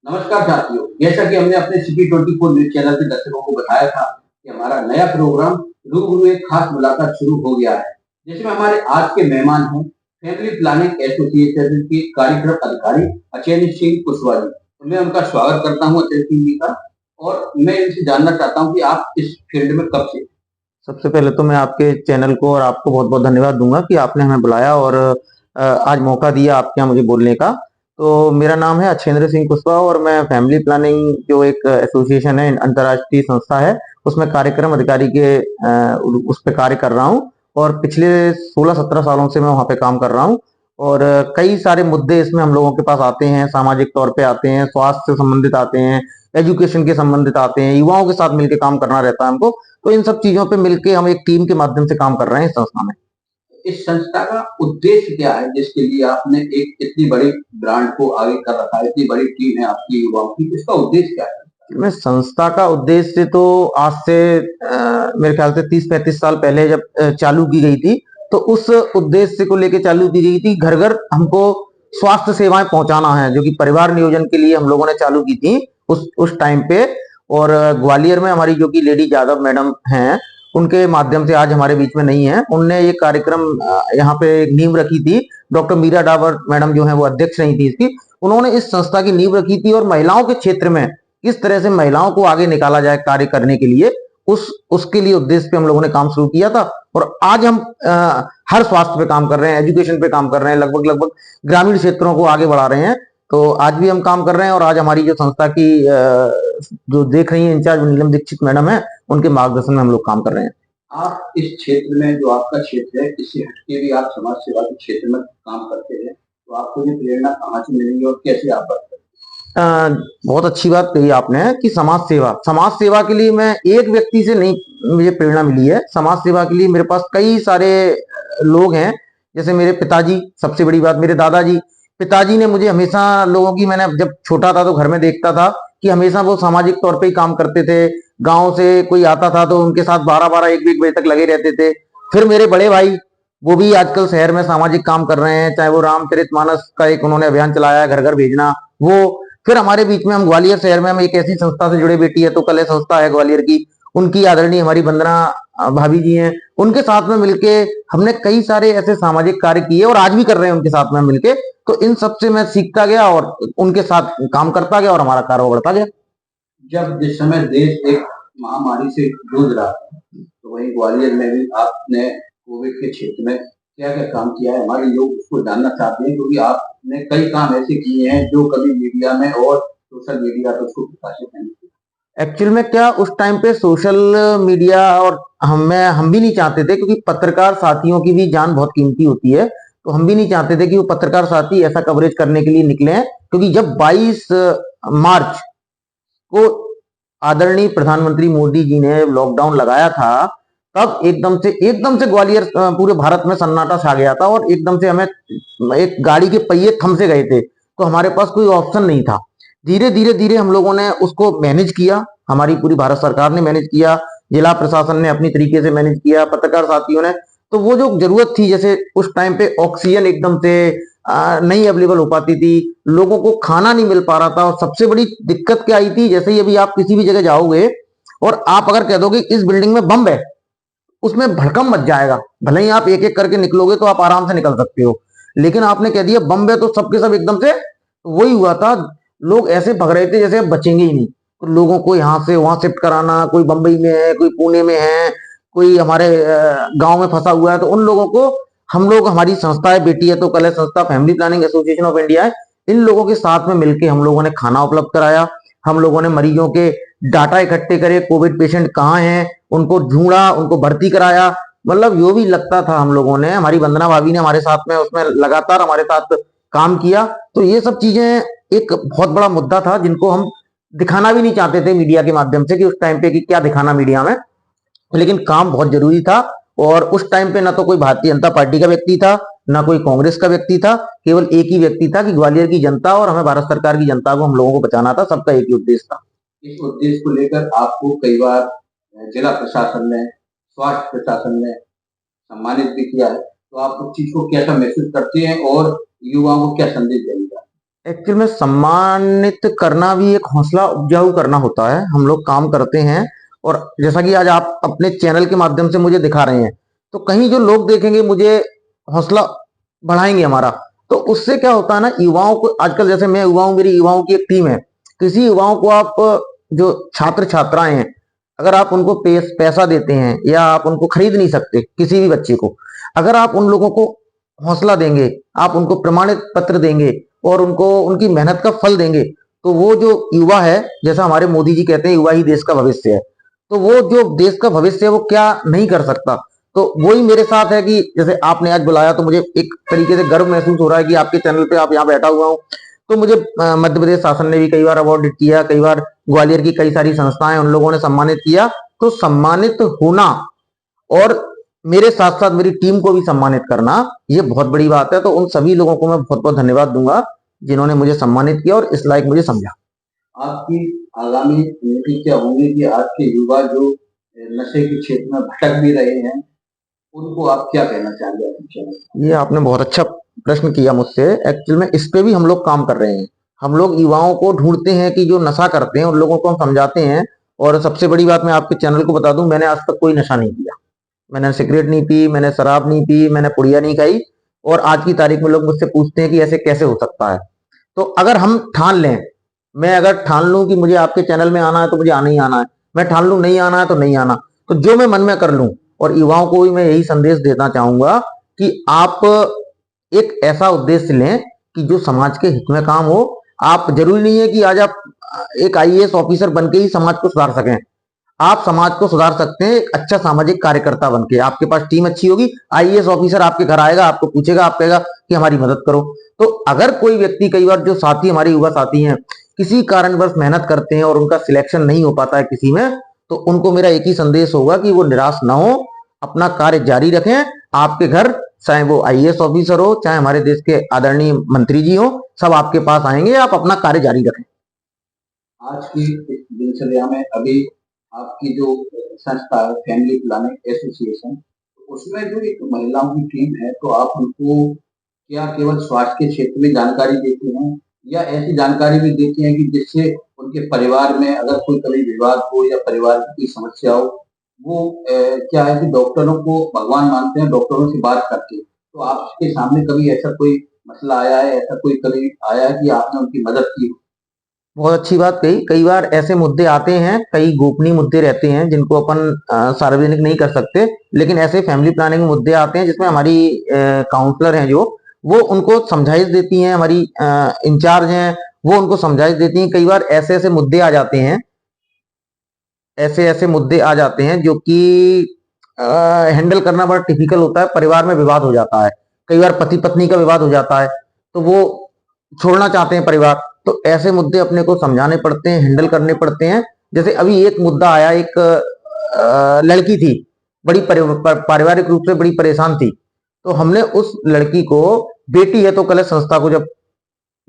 नमस्कार साथियों, जैसा कि हमने अपने सिटी 24 न्यूज चैनल के दर्शकों को बताया था कि हमारा नया प्रोग्राम रूबरू एक खास मुलाकात शुरू हो गया है, जिसमें हमारे आज के मेहमान हैं फैमिली प्लानिंग एसोसिएशन के कार्यक्रम अधिकारी अचेंद्र सिंह कुशवाहा जी। तो मैं उनका स्वागत करता हूं अचेंद्र सिंह जी का। और मैं इनसे जानना चाहता हूं कि आप इस फील्ड में कब से। सबसे पहले तो मैं आपके चैनल को और आपको बहुत-बहुत धन्यवाद दूँगा कि आपने हमें बुलाया और आज मौका दिया आपके यहाँ मुझे बोलने का। तो मेरा नाम है अक्षेंद्र सिंह कुशवाहा और मैं फैमिली प्लानिंग जो एक एसोसिएशन है, अंतर्राष्ट्रीय संस्था है, उसमें कार्यक्रम अधिकारी के उस पे कार्य कर रहा हूँ और पिछले 16-17 सालों से मैं वहाँ पे काम कर रहा हूँ और कई सारे मुद्दे इसमें हम लोगों के पास आते हैं, सामाजिक तौर पे आते हैं, स्वास्थ्य से संबंधित आते हैं, एजुकेशन के संबंधित आते हैं, युवाओं के साथ मिलके काम करना रहता है हमको। तो इन सब चीजों पे मिलके हम एक टीम के माध्यम से काम कर रहे हैं इस संस्था में। इस संस्था का उद्देश्य क्या है जिसके लिए आपने एक इतनी बड़ी ब्रांड को आगे कर रखा है, इतनी बड़ी टीम है आपकी युवाओं की, इसका उद्देश्य क्या है? में संस्था का उद्देश्य तो आज से मेरे ख्याल से 30-35 साल पहले जब चालू की गई थी, तो उस उद्देश्य को लेके चालू की गई थी। घर घर हमको स्वास्थ्य सेवाएं पहुंचाना है, जो कि परिवार नियोजन के लिए हम लोगों ने चालू की थी उस टाइम पे। और ग्वालियर में हमारी जो कि लेडी यादव मैडम हैं, उनके माध्यम से आज हमारे बीच में नहीं है, उनने ये कार्यक्रम यहाँ पे एक नींव रखी थी। डॉक्टर मीरा डावर मैडम जो है वो अध्यक्ष नहीं थी इसकी, उन्होंने इस संस्था की नींव रखी थी और महिलाओं के क्षेत्र में किस तरह से महिलाओं को आगे निकाला जाए कार्य करने के लिए, उसके लिए उद्देश्य पे हम लोगों ने काम शुरू किया था। और आज हम हर स्वास्थ्य पे काम कर रहे हैं, एजुकेशन पे काम कर रहे हैं, लगभग लगभग ग्रामीण क्षेत्रों को आगे बढ़ा रहे हैं। तो आज भी हम काम कर रहे हैं और आज हमारी जो संस्था की जो देख रही है इंचार्ज नीलम दीक्षित मैडम है, उनके मार्गदर्शन में हम लोग काम कर रहे हैं। आप इस क्षेत्र में जो आपका क्षेत्र है, इससे हटके भी आप समाज सेवा के क्षेत्र में काम करते हैं, तो आपको ये प्रेरणा कहाँ से मिलेगी और कैसे आप बढ़ते हैं? बहुत अच्छी बात कही आपने कि समाज सेवा के लिए मैं एक व्यक्ति से नहीं मुझे प्रेरणा मिली है। समाज सेवा के लिए मेरे पास कई सारे लोग हैं। जैसे मेरे पिताजी, सबसे बड़ी बात मेरे दादाजी, पिताजी ने मुझे हमेशा लोगों की, मैंने जब छोटा था तो घर में देखता था कि हमेशा वो सामाजिक तौर पे ही काम करते थे। गांव से कोई आता था तो उनके साथ 12-12 1-1 बजे तक लगे रहते थे। फिर मेरे बड़े भाई, वो भी आजकल शहर में सामाजिक काम कर रहे हैं, चाहे वो रामचरितमानस का एक उन्होंने अभियान चलाया है, घर घर भेजना वो। फिर हमारे बीच में हम ग्वालियर शहर में हम एक ऐसी संस्था से जुड़े, बेटी है तो कल संस्था है ग्वालियर की, उनकी आदरणीय हमारी वंदना भाभी जी हैं, उनके साथ में मिलके हमने कई सारे ऐसे सामाजिक कार्य किए और आज भी कर रहे हैं उनके साथ में मिलके। तो इन सबसे मैं सीखता गया और उनके साथ काम करता गया और हमारा कारोबार बढ़ता गया। जब जिस समय देश एक महामारी से जूझ रहा था, तो वहीं ग्वालियर में भी आपने कोविड के क्षेत्र में क्या-क्या काम किया है? हमारे लोग उसको जानना चाहते हैं क्योंकि आपने कई काम ऐसे किए हैं जो कभी मीडिया में और सोशल मीडिया पर उसको प्रकाशित नहीं किया। एक्चुअल में क्या उस टाइम पे सोशल मीडिया और हम भी नहीं चाहते थे, क्योंकि पत्रकार साथियों की भी जान बहुत कीमती होती है। तो हम भी नहीं चाहते थे कि वो पत्रकार साथी ऐसा कवरेज करने के लिए निकले हैं, क्योंकि जब 22 मार्च को आदरणीय प्रधानमंत्री मोदी जी ने लॉकडाउन लगाया था, तब एकदम से ग्वालियर पूरे भारत में सन्नाटा छा गया था और एकदम से हमें एक गाड़ी के पहिए थम से गए थे, तो हमारे पास कोई ऑप्शन नहीं था। धीरे धीरे धीरे हम लोगों ने उसको मैनेज किया, हमारी पूरी भारत सरकार ने मैनेज किया, जिला प्रशासन ने अपनी तरीके से मैनेज किया, पत्रकार साथियों ने। तो वो जो जरूरत थी, जैसे उस टाइम पे ऑक्सीजन एकदम से नहीं अवेलेबल हो पाती थी, लोगों को खाना नहीं मिल पा रहा था, और सबसे बड़ी दिक्कत क्या आई थी, जैसे ही अभी आप किसी भी जगह जाओगे और आप अगर कह दोगे इस बिल्डिंग में बम है, उसमें भड़कम मच जाएगा। भले ही आप एक एक करके निकलोगे तो आप आराम से निकल सकते हो, लेकिन आपने कह दिया बम है तो सबके सब एकदम से, तो वही हुआ था। लोग ऐसे भग रहे थे जैसे अब बचेंगे ही नहीं। तो लोगों को यहाँ से वहां शिफ्ट कराना, कोई बंबई में है, कोई पुणे में है, कोई हमारे गांव में फंसा हुआ है, तो उन लोगों को हम लोग, हमारी संस्था है बेटी है तो कल संस्था, family planning association of India है, इन लोगों के साथ में मिलकर हम लोगों ने खाना उपलब्ध कराया। हम लोगों ने मरीजों के डाटा इकट्ठे करे, कोविड पेशेंट कहाँ हैं उनको ढूंढा, उनको भर्ती कराया। मतलब जो भी लगता था हम लोगों ने, हमारी वंदना भाभी ने हमारे साथ में उसमें लगातार हमारे साथ काम किया। तो ये सब चीजें एक बहुत बड़ा मुद्दा था, जिनको हम दिखाना भी नहीं चाहते थे मीडिया के माध्यम से, कि उस टाइम पे कि क्या दिखाना मीडिया में, लेकिन काम बहुत जरूरी था। और उस टाइम पे ना तो कोई भारतीय जनता पार्टी का व्यक्ति था, ना कोई कांग्रेस का व्यक्ति था, केवल एक ही व्यक्ति था कि ग्वालियर की जनता और हमें भारत सरकार की जनता को, हम लोगों को बचाना था, सबका एक ही उद्देश्य था। इस उद्देश्य को लेकर आपको कई बार जिला प्रशासन ने, स्वास्थ्य प्रशासन ने सम्मानित भी किया है, तो आप उस चीज को कैसा महसूस करते हैं और युवाओं को क्या संदेश देंगे? एक्चुअल में सम्मानित करना भी एक हौसला उपजाऊ करना होता है। हम लोग काम करते हैं और जैसा कि आज आप अपने चैनल के माध्यम से मुझे दिखा रहे हैं, तो कहीं जो लोग देखेंगे मुझे हौसला बढ़ाएंगे हमारा। तो उससे क्या होता है ना, युवाओं को आजकल, जैसे मैं युवा हूं, मेरी युवाओं की एक टीम है। किसी युवाओं को आप, जो छात्र छात्राएं हैं, अगर आप उनको पैसा देते हैं या आप उनको खरीद नहीं सकते किसी भी बच्चे को, अगर आप उन लोगों को हौसला देंगे, आप उनको प्रमाणित पत्र देंगे और उनको उनकी मेहनत का फल देंगे, तो वो जो युवा है, जैसा हमारे मोदी जी कहते हैं, युवा ही देश का भविष्य है। तो वो जो देश का भविष्य है वो क्या नहीं कर सकता। तो वही मेरे साथ है कि जैसे आपने आज बुलाया तो मुझे एक तरीके से गर्व महसूस हो रहा है कि आपके चैनल पे आप यहाँ बैठा हुआ हूँ। तो मुझे मध्य प्रदेश शासन ने भी कई बार अवार्ड किया, कई बार ग्वालियर की कई सारी संस्थाएं उन लोगों ने सम्मानित किया। तो सम्मानित होना और मेरे साथ साथ मेरी टीम को भी सम्मानित करना, ये बहुत बड़ी बात है। तो उन सभी लोगों को मैं बहुत बहुत धन्यवाद दूंगा जिन्होंने मुझे सम्मानित किया और इस लायक मुझे समझा। आपकी आगामी नीति क्या होंगी कि आज के युवा जो नशे के क्षेत्र में भटक भी रहे हैं, उनको आप क्या कहना चाहेंगे? ये आपने बहुत अच्छा प्रश्न किया मुझसे। एक्चुअल में इस पे भी हम लोग काम कर रहे हैं। हम लोग युवाओं को ढूंढते हैं कि जो नशा करते हैं उन लोगों को हम समझाते हैं। और सबसे बड़ी बात मैं आपके चैनल को बता दूं, मैंने आज तक कोई नशा नहीं किया। मैंने सिगरेट नहीं पी, मैंने शराब नहीं पी, मैंने पुड़िया नहीं खाई। और आज की तारीख में लोग मुझसे पूछते हैं कि ऐसे कैसे हो सकता है। तो अगर हम ठान लें, मैं अगर ठान लूं कि मुझे आपके चैनल में आना है तो मुझे आना ही आना है, मैं ठान लूं नहीं आना है तो नहीं आना, तो जो मैं मन में कर लूं। और युवाओं को भी मैं यही संदेश देना चाहूंगा कि आप एक ऐसा उद्देश्य लें कि जो समाज के हित में काम हो। आप, जरूरी नहीं है कि आज आप एक आईएएस ऑफिसर बन के ही समाज को सुधार सकें। आप समाज को सुधार सकते हैं एक अच्छा सामाजिक कार्यकर्ता बनके। आपके पास टीम अच्छी होगी, आईएएस ऑफिसर आपके घर आएगा, आपको पूछेगा, आप कहेगा कि हमारी मदद करो। तो अगर कोई व्यक्ति, कई बार जो साथी, हमारे युवा साथी हैं, किसी कारणवश मेहनत करते हैं और उनका सिलेक्शन नहीं हो पाता है किसी में, तो उनको मेरा एक ही संदेश होगा कि वो निराश ना हो, अपना कार्य जारी रखें। आपके घर, चाहे वो आईएएस ऑफिसर हो, चाहे हमारे देश के आदरणीय मंत्री जी हो, सब आपके पास आएंगे। आप अपना कार्य जारी रखें। आज की इस दिनचर्या में अभी आपकी जो संस्था है फैमिली प्लानिंग एसोसिएशन, उसमें जो एक महिलाओं की टीम है, तो आप उनको क्या केवल स्वास्थ्य के क्षेत्र में जानकारी देते हैं या ऐसी जानकारी भी देते हैं कि जिससे उनके परिवार में अगर कोई कभी विवाद हो या परिवार की कोई समस्या हो, वो क्या है कि डॉक्टरों को भगवान मानते हैं, डॉक्टरों से बात करते हैं। तो आपके सामने कभी ऐसा कोई मसला आया है, ऐसा कोई कभी आया है कि आपने उनकी मदद की? बहुत अच्छी बात कही। कई बार ऐसे मुद्दे आते हैं, कई गोपनीय मुद्दे रहते हैं जिनको अपन सार्वजनिक नहीं कर सकते, लेकिन ऐसे फैमिली प्लानिंग मुद्दे आते हैं जिसमें हमारी काउंसलर हैं जो, वो उनको समझाइश देती हैं। हमारी इंचार्ज हैं, वो उनको समझाइश देती हैं। कई बार ऐसे ऐसे मुद्दे आ जाते हैं, ऐसे ऐसे मुद्दे आ जाते हैं जो कि हैंडल करना बड़ा टिपिकल होता है। परिवार में विवाद हो जाता है, कई बार पति पत्नी का विवाद हो जाता है, तो वो छोड़ना चाहते हैं परिवार। तो ऐसे मुद्दे अपने को समझाने पड़ते हैं, हैंडल करने पड़ते हैं। जैसे अभी एक मुद्दा आया, एक लड़की थी, बड़ी पारिवारिक रूप से बड़ी परेशान थी। तो हमने उस लड़की को, बेटी है तो कल संस्था को जब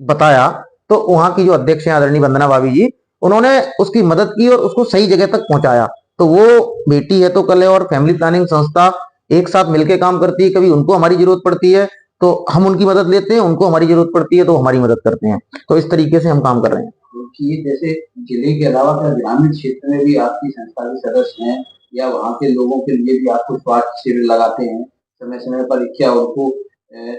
बताया, तो वहां की जो अध्यक्ष हैं आदरणीय वंदना भाभी जी, उन्होंने उसकी मदद की और उसको सही जगह तक पहुंचाया। तो वो बेटी है तो कल है और फैमिली प्लानिंग संस्था एक साथ मिलकर काम करती है। कभी उनको हमारी जरूरत पड़ती है तो हम उनकी मदद लेते हैं, उनको हमारी जरूरत पड़ती है तो हमारी मदद करते हैं। तो इस तरीके से हम काम कर रहे हैं। कि जैसे जिले के अलावा क्या ग्रामीण क्षेत्र में भी आपकी संस्था के सदस्य हैं या वहाँ के लोगों के लिए भी आप कुछ स्वास्थ्य शिविर लगाते हैं? समय समय पर क्या उनको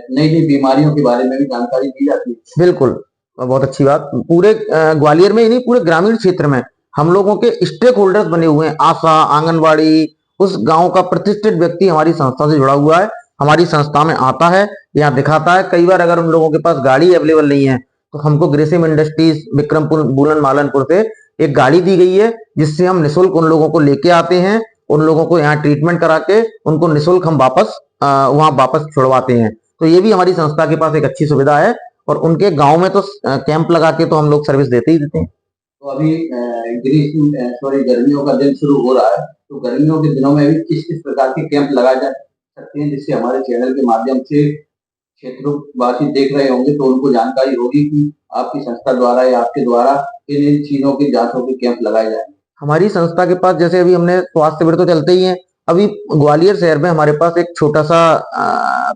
नई नई बीमारियों के बारे में भी जानकारी दी जाती है? बिल्कुल, बहुत अच्छी बात। पूरे ग्वालियर में ही नहीं, पूरे ग्रामीण क्षेत्र में हम लोगों के स्टेक होल्डर्स बने हुए हैं। आशा, आंगनबाड़ी, उस गांव का प्रतिष्ठित व्यक्ति हमारी संस्था से जुड़ा हुआ है, हमारी संस्था में आता है, यहाँ दिखाता है। कई बार अगर उन लोगों के पास गाड़ी अवेलेबल नहीं है तो हमको ग्रेसिम इंडस्ट्रीज विक्रमपुर बुलन मालनपुर से एक गाड़ी दी गई है, जिससे हम निःशुल्क उन लोगों को लेके आते हैं। उन लोगों को यहाँ ट्रीटमेंट करा के उनको निःशुल्क हम वापस वहां वापस छुड़वाते हैं। तो ये भी हमारी संस्था के पास एक अच्छी सुविधा है। और उनके गांव में तो कैंप लगा के तो हम लोग सर्विस देते ही देते हैं। तो अभी गर्मियों का दिन शुरू हो रहा है, तो गर्मियों के दिनों में भी किस किस प्रकार के कैंप लगाए जा सकते हैं जिससे हमारे चैनल के माध्यम से क्षेत्रवासी देख रहे होंगे तो उनको जानकारी होगी कि आपकी संस्था द्वारा या आपके द्वारा इन इन चीजों की जांचों के कैंप लगाए जाए? हमारी संस्था के पास, जैसे अभी हमने स्वास्थ्य शिविर तो चलते ही हैं। अभी ग्वालियर शहर में हमारे पास एक छोटा सा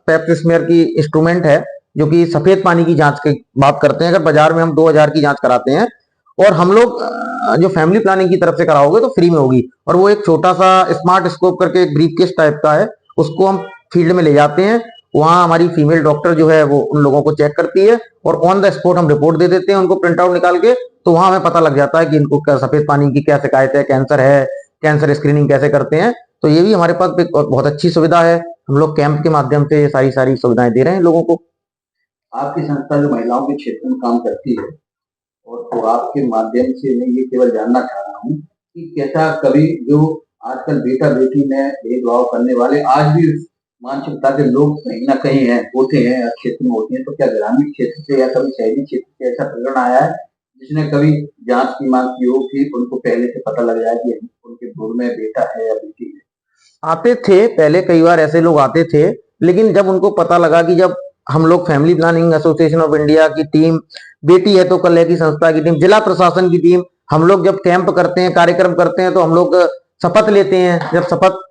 पेप स्मेयर की इंस्ट्रूमेंट है, जो कि सफेद पानी की जांच की बात करते हैं। अगर बाजार में हम 2000 की जांच कराते हैं और हम लोग जो फैमिली प्लानिंग की तरफ से कराओगे तो फ्री में होगी। और वो एक छोटा सा स्मार्ट स्कोप करके एक ब्रीफकेस टाइप का है, उसको हम फील्ड में ले जाते हैं। वहां हमारी फीमेल डॉक्टर जो है वो उन लोगों को चेक करती है और ऑन द स्पॉट हम रिपोर्ट दे देते हैं उनको प्रिंट आउट निकाल के। तो वहां हमें पता लग जाता है कि इनको सफेद पानी की क्या शिकायत है, कैंसर है, कैंसर स्क्रीनिंग कैसे करते हैं। तो ये भी हमारे पास एक बहुत अच्छी सुविधा है। हम लोग कैंप के माध्यम से ये सारी सारी सुविधाएं दे रहे हैं लोगों को। आपकी संस्था जो महिलाओं के क्षेत्र में काम करती है, और तो आपके माध्यम से मैं ये केवल जानना चाह रहा हूँ कि कैसा कभी जो आजकल बेटा बेटी में भेदभाव करने वाले आज भी मानसिकता के लोग कहीं ना कहीं हैं, होते हैं, क्षेत्र में होते हैं, तो क्या ग्रामीण क्षेत्र से या कभी शहरी क्षेत्र से ऐसा प्रकरण आया है जिसने कभी जांच की मांग की हो कि उनको पहले से पता लग जाए कि उनके भ्रूण में बेटा है या बेटी है? आते थे पहले, कई बार ऐसे लोग आते थे, लेकिन जब उनको पता लगा कि जब हम लोग family planning association of India की टीम, बेटी है तो कल्याण की संस्था की टीम, जिला प्रशासन की टीम, हम लोग जब कैंप करते हैं, कार्यक्रम करते हैं, तो हम लोग शपथ लेते हैं। जब शपथ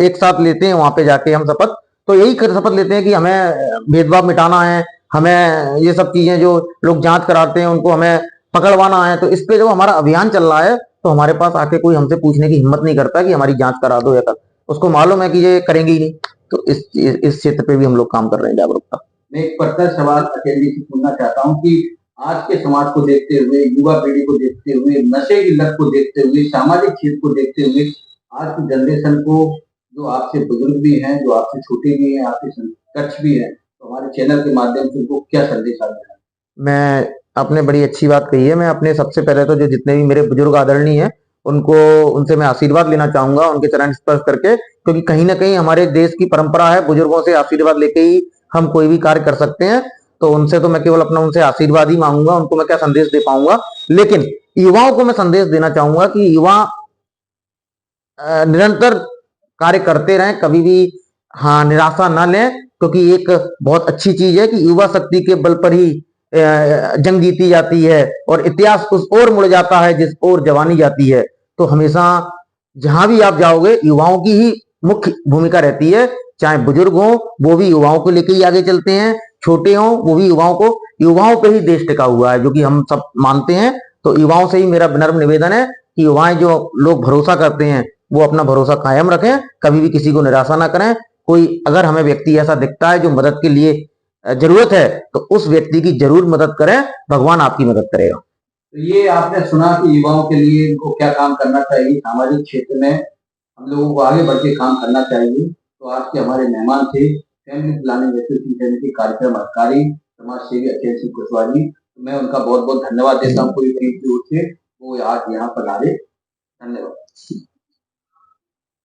एक साथ लेते हैं वहां पे जाके हम शपथ, तो यही शपथ लेते हैं कि हमें भेदभाव मिटाना है, हमें ये सब चीजें जो लोग जांच कराते हैं उनको हमें पकड़वाना है। तो इस पे जो हमारा अभियान चल रहा है, तो हमारे पास आके कोई हमसे पूछने की हिम्मत नहीं करता कि हमारी जांच करा दो या कर, उसको मालूम है कि ये करेंगे ही नहीं। तो इस क्षेत्र पे भी हम लोग काम कर रहे हैं, जागरूकता। मैं एक पर्सनल सवाल अटेंडी से पूछना चाहता हूँ कि आज के समाज को देखते हुए, युवा पीढ़ी को देखते हुए, नशे की लत को देखते हुए, सामाजिक क्षेत्र को देखते हुए, आज की जनरेशन को, जो आपसे बुजुर्ग भी हैं, जो आपसे छोटे भी हैं, आपके कक्ष भी हैं, तो हमारे चैनल के माध्यम से उनको क्या संदेश आ रहा है? मैं आपने बड़ी अच्छी बात कही है। मैं अपने सबसे पहले तो जो जितने भी मेरे बुजुर्ग आदरणीय हैं उनको, उनसे मैं आशीर्वाद लेना चाहूंगा, उनके चरण स्पर्श करके, क्योंकि कहीं ना कहीं हमारे देश की परंपरा है बुजुर्गों से आशीर्वाद लेके ही हम कोई भी कार्य कर सकते हैं। तो उनसे तो मैं केवल अपना उनसे आशीर्वाद ही मांगूंगा, उनको मैं क्या संदेश दे पाऊंगा। लेकिन युवाओं को मैं संदेश देना चाहूंगा कि युवा निरंतर कार्य करते रहें, कभी भी हाँ निराशा ना लें, क्योंकि एक बहुत अच्छी चीज है कि युवा शक्ति के बल पर ही जंग जीती जाती है और इतिहास उस ओर मुड़ जाता है जिस ओर जवानी जाती है। तो हमेशा जहां भी आप जाओगे युवाओं की ही मुख्य भूमिका रहती है। चाहे बुजुर्ग हो वो भी युवाओं को लेकर ही आगे चलते हैं, छोटे हो वो भी युवाओं पे ही देश टिका हुआ है, जो कि हम सब मानते हैं। तो युवाओं से ही मेरा विनम्र निवेदन है कि युवाएं जो लोग भरोसा करते हैं वो अपना भरोसा कायम रखें, कभी भी किसी को निराशा ना करें। कोई अगर हमें व्यक्ति ऐसा दिखता है जो मदद के लिए जरूरत है, तो उस व्यक्ति की जरूर मदद करें, भगवान आपकी मदद करेगा। तो ये आपने सुना कि युवाओं के लिए इनको क्या काम करना चाहिए, सामाजिक क्षेत्र में हम लोगों को आगे बढ़ के काम करना चाहिए। तो आज के हमारे मेहमान थे फैमिली प्लानिंग एसोसिएशन के कार्यक्रम अधिकारी समाज सेवी अखिल सिंह कुशवाहा जी। मैं उनका बहुत बहुत धन्यवाद देता हूँ पूरी टीम की ओर से, वो आज यहाँ पर आ रहे। धन्यवाद।